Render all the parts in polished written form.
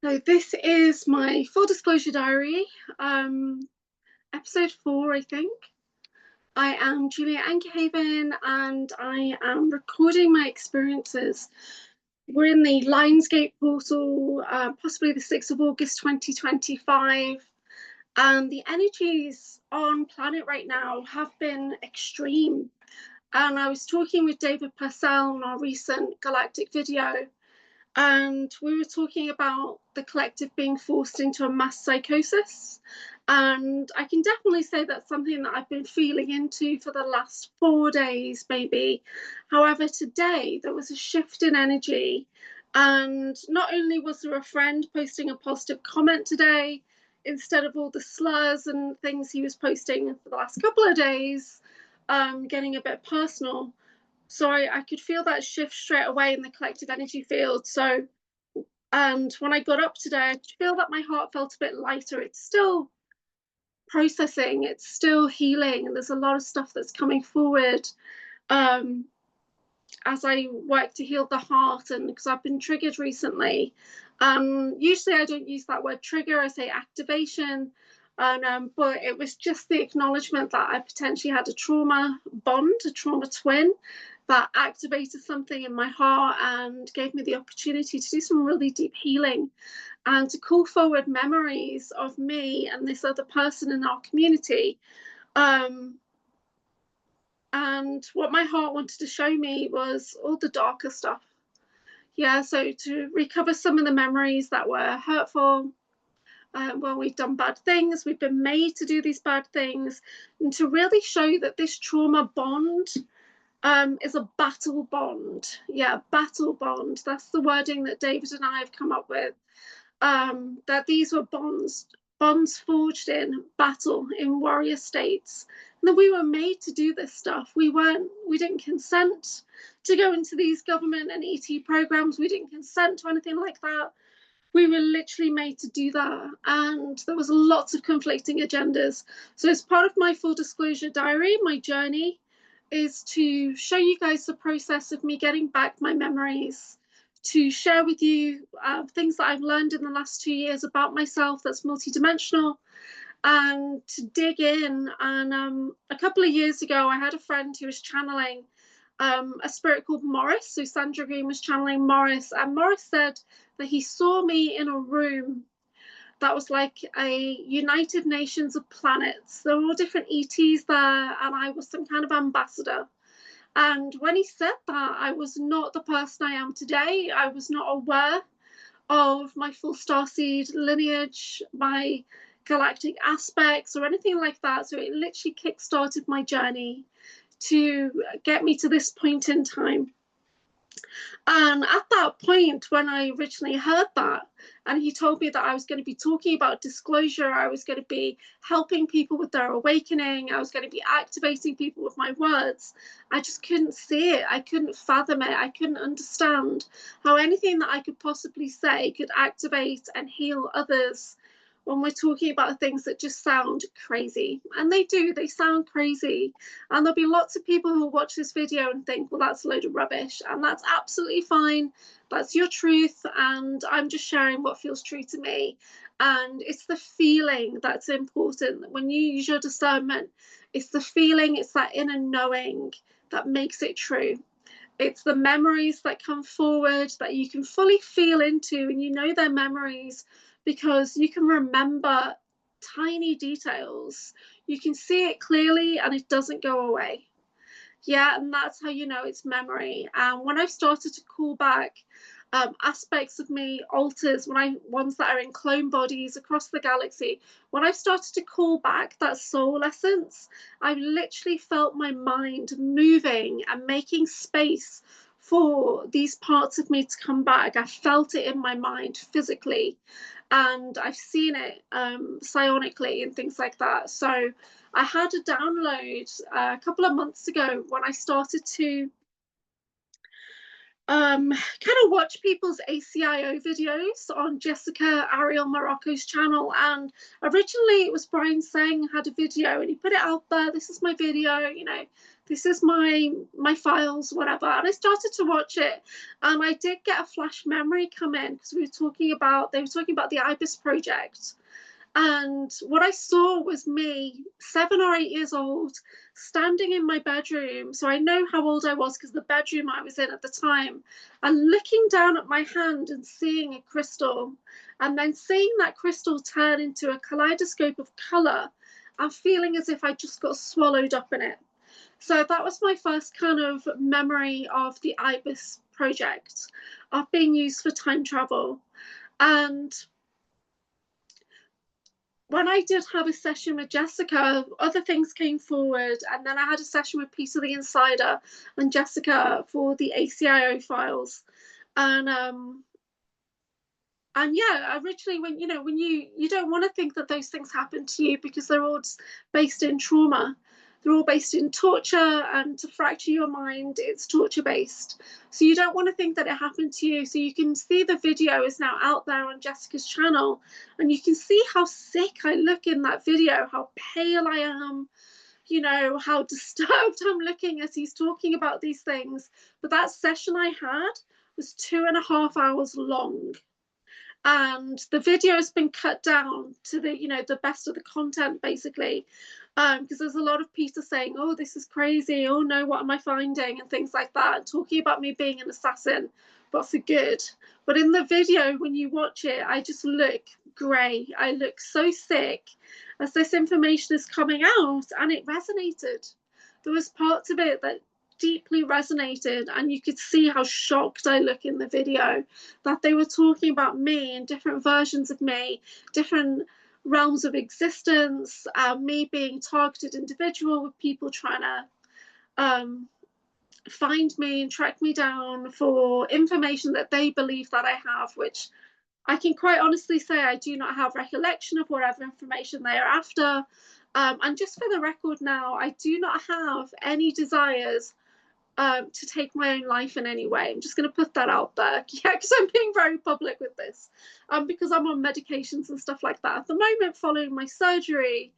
So this is my full disclosure diary, episode 4, I think. I am Julia AnchorHaven and I am recording my experiences. We're in the Lionsgate portal, possibly the 6th of August 2025, and the energies on planet right now have been extreme. And I was talking with David Purcell on our recent galactic video, and we were talking about the collective being forced into a mass psychosis. And I can definitely say that's something that I've been feeling into for the last 4 days, maybe. However, today there was a shift in energy. And not only was there a friend posting a positive comment today, instead of all the slurs and things he was posting for the last couple of days, getting a bit personal. So I could feel that shift straight away in the collective energy field. So, and when I got up today, I could feel that my heart felt a bit lighter. It's still processing, it's still healing, and there's a lot of stuff that's coming forward um, as I work to heal the heart. And because I've been triggered recently, usually I don't use that word trigger, I say activation. But it was just the acknowledgement that I potentially had a trauma bond, a trauma twin that activated something in my heart and gave me the opportunity to do some really deep healing and to call forward memories of me and this other person in our community. And what my heart wanted to show me was all the darker stuff. Yeah, so to recover some of the memories that were hurtful, when we've done bad things, we've been made to do these bad things, and to really show that this trauma bond is a battle bond. Yeah, battle bond. That's the wording that David and I have come up with. That these were bonds forged in battle, in warrior states, and that we were made to do this stuff. We didn't consent to go into these government and ET programs. We didn't consent to anything like that. We were literally made to do that, and there was lots of conflicting agendas. So as part of my full disclosure diary, my journey is to show you guys the process of me getting back my memories, to share with you things that I've learned in the last 2 years about myself that's multidimensional, and to dig in. And a couple of years ago, I had a friend who was channeling a spirit called Morris. So Sandra Green was channeling Morris, and Morris said that he saw me in a room that was like a United Nations of planets. There were all different ETs there, and I was some kind of ambassador. And when he said that, I was not the person I am today. I was not aware of my full starseed lineage, my galactic aspects, or anything like that. So it literally kick-started my journey to get me to this point in time. And at that point, when I originally heard that, and he told me that I was going to be talking about disclosure, I was going to be helping people with their awakening, I was going to be activating people with my words, I just couldn't see it. I couldn't fathom it. I couldn't understand how anything that I could possibly say could activate and heal others when we're talking about things that just sound crazy. And they do, they sound crazy. And there'll be lots of people who will watch this video and think, well, that's a load of rubbish. And that's absolutely fine. That's your truth. And I'm just sharing what feels true to me. And it's the feeling that's important. When you use your discernment, it's the feeling, it's that inner knowing that makes it true. It's the memories that come forward that you can fully feel into, and you know they're memories because you can remember tiny details. You can see it clearly and it doesn't go away. Yeah, and that's how you know it's memory. And when I've started to call back aspects of me, alters, ones that are in clone bodies across the galaxy, when I've started to call back that soul essence, I've literally felt my mind moving and making space for these parts of me to come back. I felt it in my mind physically, and I've seen it psionically and things like that. So I had a download a couple of months ago when I started to kind of watch people's ACIO videos on Jessica Ariel Morocco's channel. And originally it was Brian Seng had a video and he put it out there. This is my video, this is my files, whatever. And I started to watch it, and I did get a flash memory come in, because they were talking about the IBIS project. And what I saw was me, 7 or 8 years old, standing in my bedroom. So I know how old I was because the bedroom I was in at the time, and looking down at my hand and seeing a crystal, and then seeing that crystal turn into a kaleidoscope of color, and feeling as if I just got swallowed up in it. So that was my first kind of memory of the IBIS project, of being used for time travel. And when I did have a session with Jessica, other things came forward, and then I had a session with Peter the Insider and Jessica for the ACIO files. And yeah, originally, when you don't want to think that those things happen to you, because they're all based in trauma. They're all based in torture, and to fracture your mind, it's torture based. So you don't want to think that it happened to you. So you can see the video is now out there on Jessica's channel, and you can see how sick I look in that video, how pale I am, how disturbed I'm looking as he's talking about these things. But that session I had was 2.5 hours long, and the video has been cut down to the best of the content, basically, because there's a lot of Peter saying, oh, this is crazy, oh no, what am I finding, and things like that, and talking about me being an assassin, but for good. But in the video, when you watch it, I just look grey. I look so sick as this information is coming out, and it resonated. There was parts of it that deeply resonated, and you could see how shocked I look in the video, that they were talking about me and different versions of me, different realms of existence, me being targeted individual, with people trying to find me and track me down for information that they believe that I have, which I can quite honestly say I do not have recollection of whatever information they are after. And just for the record now, I do not have any desires to take my own life in any way. I'm just going to put that out there. Yeah, because I'm being very public with this. Because I'm on medications and stuff like that at the moment following my surgery.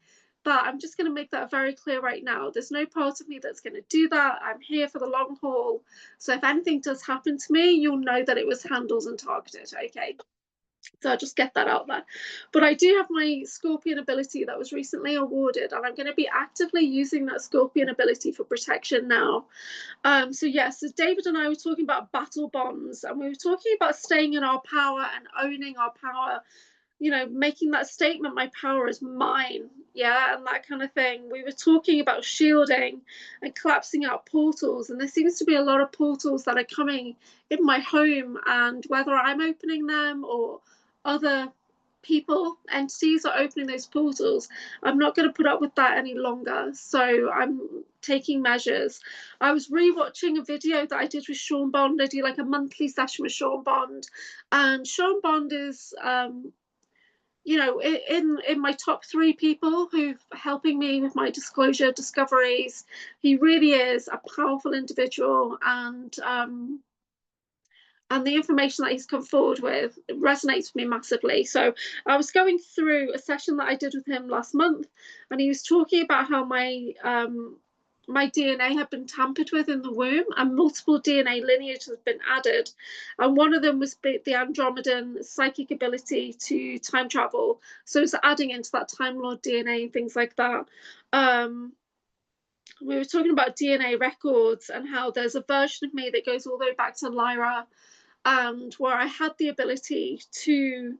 But I'm just going to make that very clear right now. There's no part of me that's going to do that. I'm here for the long haul. So if anything does happen to me, you'll know that it was handled and targeted, okay? So I'll just get that out there. But I do have my Scorpion ability that was recently awarded, and I'm going to be actively using that Scorpion ability for protection now. So yes, so David and I were talking about battle bonds, and we were talking about staying in our power and owning our power, making that statement, my power is mine, yeah, and that kind of thing. We were talking about shielding and collapsing out portals, and there seems to be a lot of portals that are coming in my home, and whether I'm opening them or other people, entities are opening those portals, I'm not going to put up with that any longer. So I'm taking measures. I was rewatching a video that I did with Sean Bond. I do like a monthly session with Sean Bond, and Sean Bond is in my top 3 people who've helping me with my disclosure discoveries. He really is a powerful individual, and the information that he's come forward with resonates with me massively. So I was going through a session that I did with him last month, and he was talking about how my DNA had been tampered with in the womb, and multiple DNA lineages had been added. And one of them was the Andromedan psychic ability to time travel. So it's adding into that Time Lord DNA and things like that. We were talking about DNA records and how there's a version of me that goes all the way back to Lyra, and where I had the ability to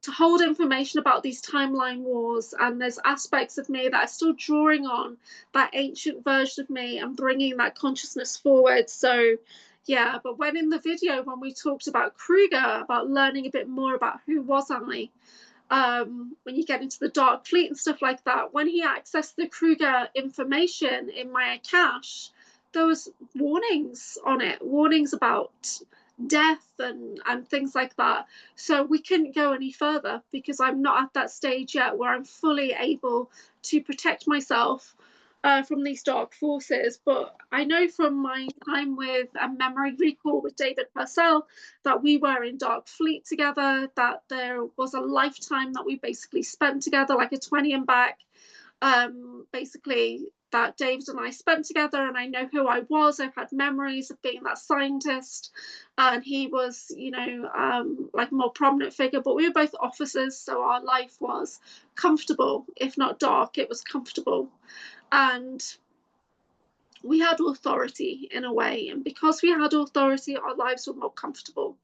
hold information about these timeline wars, and there's aspects of me that are still drawing on that ancient version of me and bringing that consciousness forward. So yeah, but when in the video, when we talked about Kruger, about learning a bit more about who was I, when you get into the Dark Fleet and stuff like that, when he accessed the Kruger information in my cache, there was warnings on it, warnings about death and things like that. So we couldn't go any further because I'm not at that stage yet where I'm fully able to protect myself from these dark forces. But I know from my time with a memory recall with David Purcell that we were in Dark Fleet together, that there was a lifetime that we basically spent together, like a 20 and back, basically that David and I spent together, and I know who I was. I've had memories of being that scientist, and he was, you know, like a more prominent figure, but we were both officers, so our life was comfortable. If not dark, it was comfortable. And we had authority in a way, and because we had authority, our lives were more comfortable.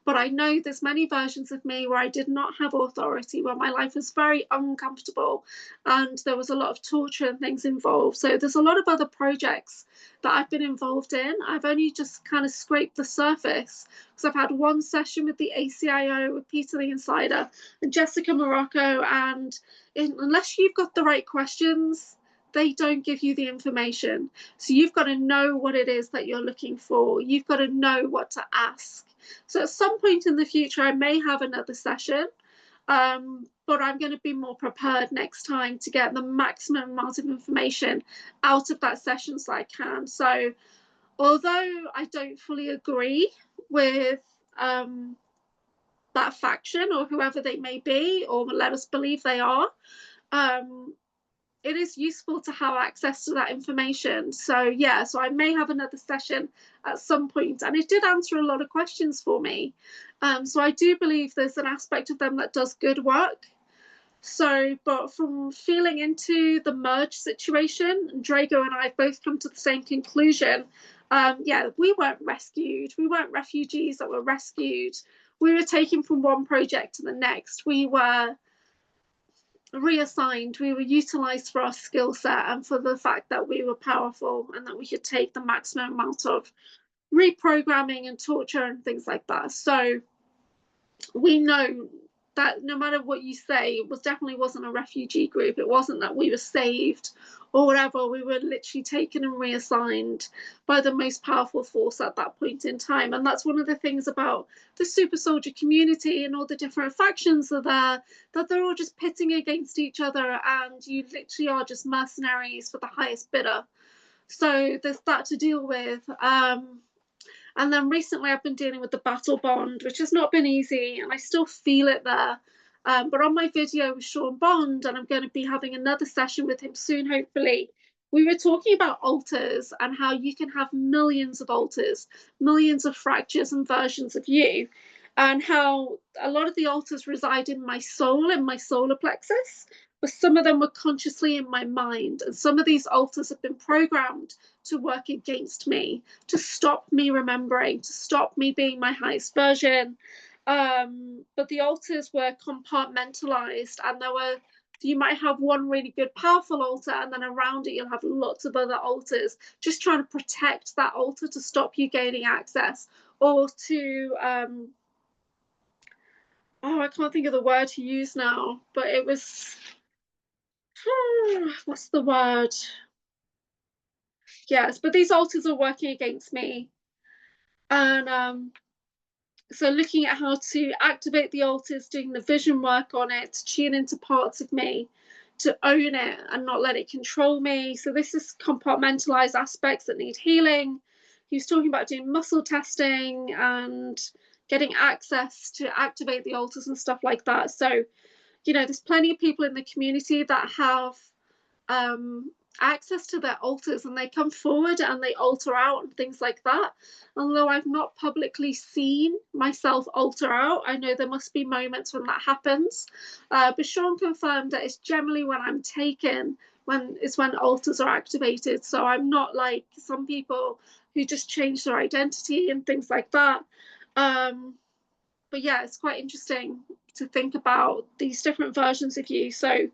But I know there's many versions of me where I did not have authority, where my life was very uncomfortable and there was a lot of torture and things involved. So there's a lot of other projects that I've been involved in. I've only just kind of scraped the surface, because I've had one session with the ACIO, with Peter the Insider and Jessica Morocco, and unless you've got the right questions, they don't give you the information. So you've got to know what it is that you're looking for. You've got to know what to ask. So at some point in the future, I may have another session, but I'm going to be more prepared next time to get the maximum amount of information out of that session so I can. So although I don't fully agree with that faction or whoever they may be, or let us believe they are, it is useful to have access to that information. So yeah, so I may have another session at some point, and it did answer a lot of questions for me. So I do believe there's an aspect of them that does good work. So, but from feeling into the merge situation, Drago and I have both come to the same conclusion. Yeah, we weren't rescued. We weren't refugees that were rescued. We were taken from one project to the next. We were reassigned, we were utilized for our skill set and for the fact that we were powerful and that we could take the maximum amount of reprogramming and torture and things like that. So we know that no matter what you say, it definitely wasn't a refugee group. It wasn't that we were saved or whatever. We were literally taken and reassigned by the most powerful force at that point in time. And that's one of the things about the super soldier community and all the different factions are there, that they're all just pitting against each other, and you literally are just mercenaries for the highest bidder. So there's that to deal with. And then recently I've been dealing with the battle bond, which has not been easy, and I still feel it there. But on my video with Sean Bond, and I'm going to be having another session with him soon, hopefully, we were talking about alters and how you can have millions of alters, millions of fractures and versions of you, and how a lot of the alters reside in my soul, in my solar plexus, but some of them were consciously in my mind. And some of these alters have been programmed to work against me, to stop me remembering, to stop me being my highest version. But the alters were compartmentalized, and you might have one really good, powerful altar, and then around it you'll have lots of other altars, just trying to protect that altar to stop you gaining access, or to I can't think of the word to use now, but it was what's the word? Yes, but these altars are working against me. And so looking at how to activate the altars, doing the vision work on it, to tune into parts of me, to own it and not let it control me. So this is compartmentalized aspects that need healing. He was talking about doing muscle testing and getting access to activate the altars and stuff like that. So, you know, there's plenty of people in the community that have access to their altars, and they come forward and they alter out and things like that. Although I've not publicly seen myself alter out, I know there must be moments when that happens. But Sean confirmed that it's generally when I'm taken, when altars are activated. So I'm not like some people who just change their identity and things like that. But yeah, it's quite interesting to think about these different versions of you. So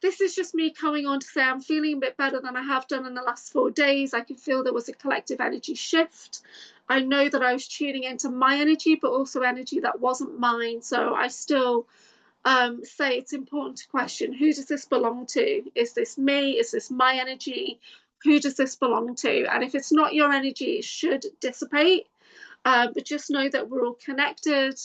this is just me coming on to say I'm feeling a bit better than I have done in the last 4 days. I could feel there was a collective energy shift. I know that I was tuning into my energy, but also energy that wasn't mine. So I still say it's important to question, who does this belong to? Is this me? Is this my energy? Who does this belong to? And if it's not your energy, it should dissipate. But just know that we're all connected.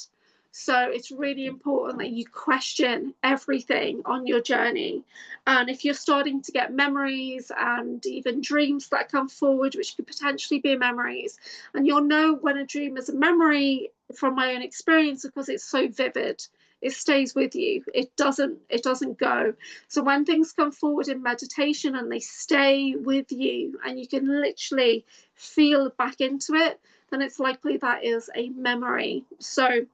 So it's really important that you question everything on your journey. And if you're starting to get memories and even dreams that come forward, which could potentially be memories, and you'll know when a dream is a memory from my own experience because it's so vivid. It stays with you. It doesn't go. So when things come forward in meditation and they stay with you and you can literally feel back into it, then it's likely that is a memory. So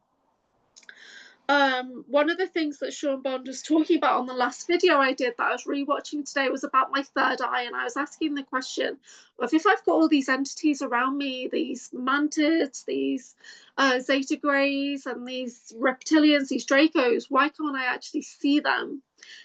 one of the things that Sean Bond was talking about on the last video I did that I was rewatching today was about my third eye, and I was asking the question of, if I've got all these entities around me, these mantids, these zeta grays, and these reptilians, these dracos, why can't I actually see them?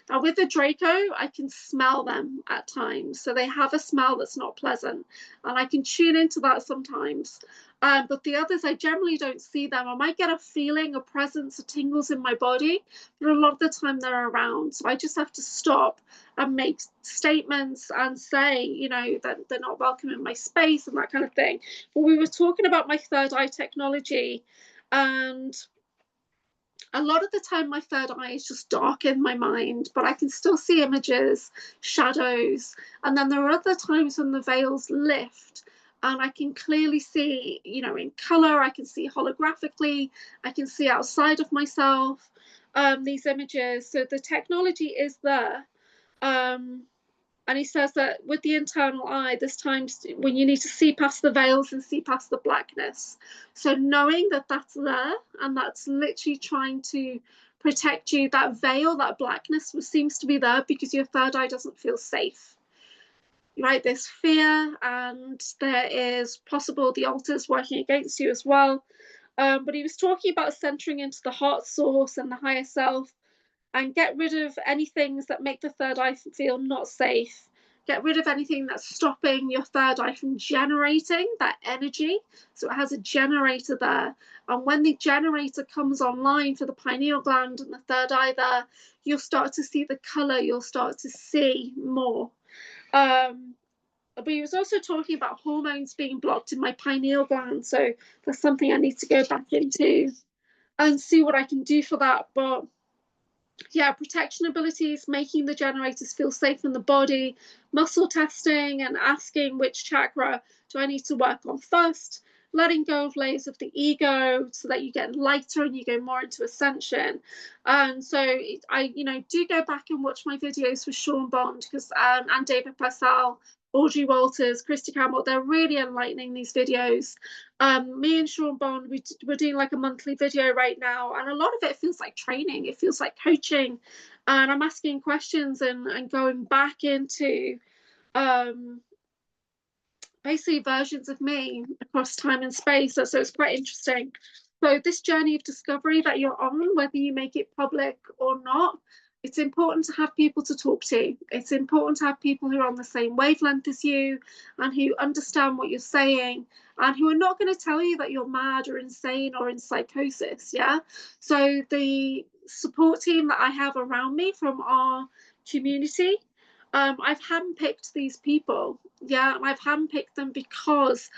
Now, with the Draco, I can smell them at times. So they have a smell that's not pleasant, and I can tune into that sometimes. But the others, I generally don't see them. I might get a feeling, a presence, a tingles in my body, but a lot of the time they're around. So I just have to stop and make statements and say, you know, that they're not welcome in my space and that kind of thing. But we were talking about my third eye technology, and a lot of the time my third eye is just dark in my mind, but I can still see images, shadows. And then there are other times when the veils lift and I can clearly see, you know, in color, I can see holographically, I can see outside of myself, these images. So the technology is there. And he says that with the internal eye, there's times when you need to see past the veils and see past the blackness. So knowing that that's there and that's literally trying to protect you, that veil, that blackness seems to be there because your third eye doesn't feel safe. Right? There's fear, and there is possible the altars working against you as well. But he was talking about centering into the heart source and the higher self, and get rid of any things that make the third eye feel not safe. Get rid of anything that's stopping your third eye from generating that energy. So it has a generator there. And when the generator comes online for the pineal gland and the third eye there, you'll start to see the color, you'll start to see more. But he was also talking about hormones being blocked in my pineal gland. So that's something I need to go back into and see what I can do for that. But yeah, protection abilities, making the generators feel safe in the body, muscle testing, and asking which chakra do I need to work on first, letting go of layers of the ego so that you get lighter and you go more into ascension. And so I, you know, do go back and watch my videos with Sean Bond, because and David Purcell, Audrey Walters, Christy Campbell, they're really enlightening, these videos. Me and Sean Bond, we're doing like a monthly video right now, and a lot of it feels like training, it feels like coaching, and I'm asking questions and going back into basically versions of me across time and space. So it's quite interesting. So this journey of discovery that you're on, whether you make it public or not, it's important to have people to talk to. It's important to have people who are on the same wavelength as you and who understand what you're saying and who are not going to tell you that you're mad or insane or in psychosis. Yeah. So the support team that I have around me from our community, I've handpicked these people. Yeah, and I've handpicked them because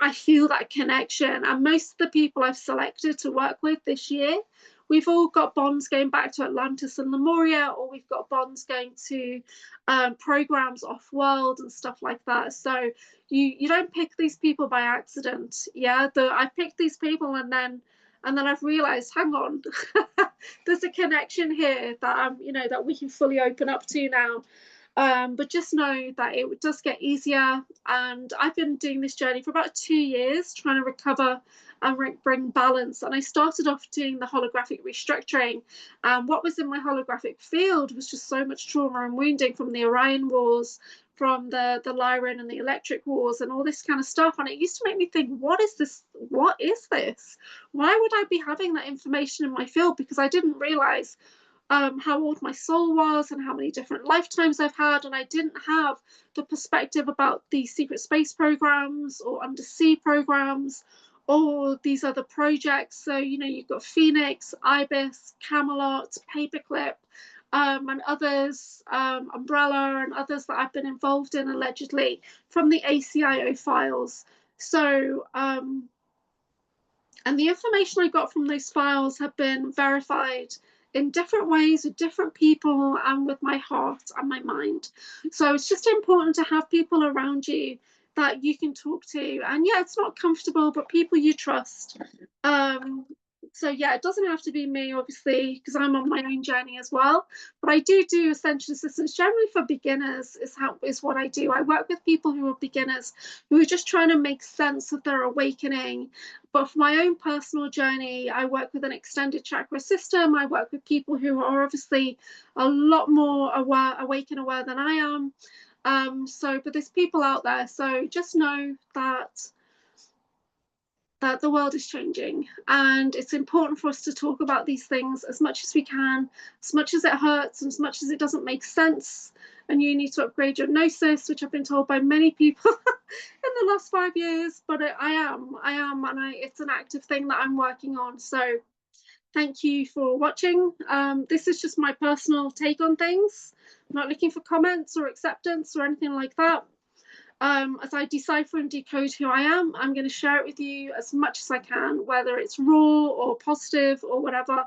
I feel that connection. And most of the people I've selected to work with this year, we've all got bonds going back to Atlantis and Lemuria, or we've got bonds going to programs off world and stuff like that. So you don't pick these people by accident. Yeah, I picked these people, and then I've realized, hang on, there's a connection here that you know, that we can fully open up to now. But just know that it does get easier. And I've been doing this journey for about 2 years, trying to recover and bring balance. And I started off doing the holographic restructuring. And what was in my holographic field was just so much trauma and wounding from the Orion Wars, from the Lyran and the Electric Wars, and all this kind of stuff. And it used to make me think, what is this? What is this? Why would I be having that information in my field? Because I didn't realize how old my soul was and how many different lifetimes I've had, and I didn't have the perspective about the secret space programs or undersea programs or these other projects. So, you know, you've got Phoenix, Ibis, Camelot, Paperclip, and others, Umbrella, and others that I've been involved in allegedly from the ACIO files. So And the information I got from those files have been verified in different ways with different people and with my heart and my mind. So it's just important to have people around you that you can talk to. And yeah, it's not comfortable, but people you trust. Um, so yeah, it doesn't have to be me, obviously, because I'm on my own journey as well. But I do essential assistance generally for beginners. Is what I do. I work with people who are beginners who are just trying to make sense of their awakening. But for my own personal journey, I work with an extended chakra system. I work with people who are obviously a lot more aware, awake and aware than I am. But there's people out there. So just know that the world is changing, and it's important for us to talk about these things as much as we can, as much as it hurts and as much as it doesn't make sense, and you need to upgrade your gnosis, which I've been told by many people in the last 5 years. But it's an active thing that I'm working on. So thank you for watching. This is just my personal take on things. I'm not looking for comments or acceptance or anything like that. As I decipher and decode who I am, I'm going to share it with you as much as I can, whether it's raw or positive or whatever.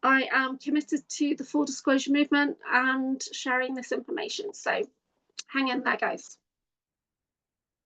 I am committed to the full disclosure movement and sharing this information. So hang in there, guys.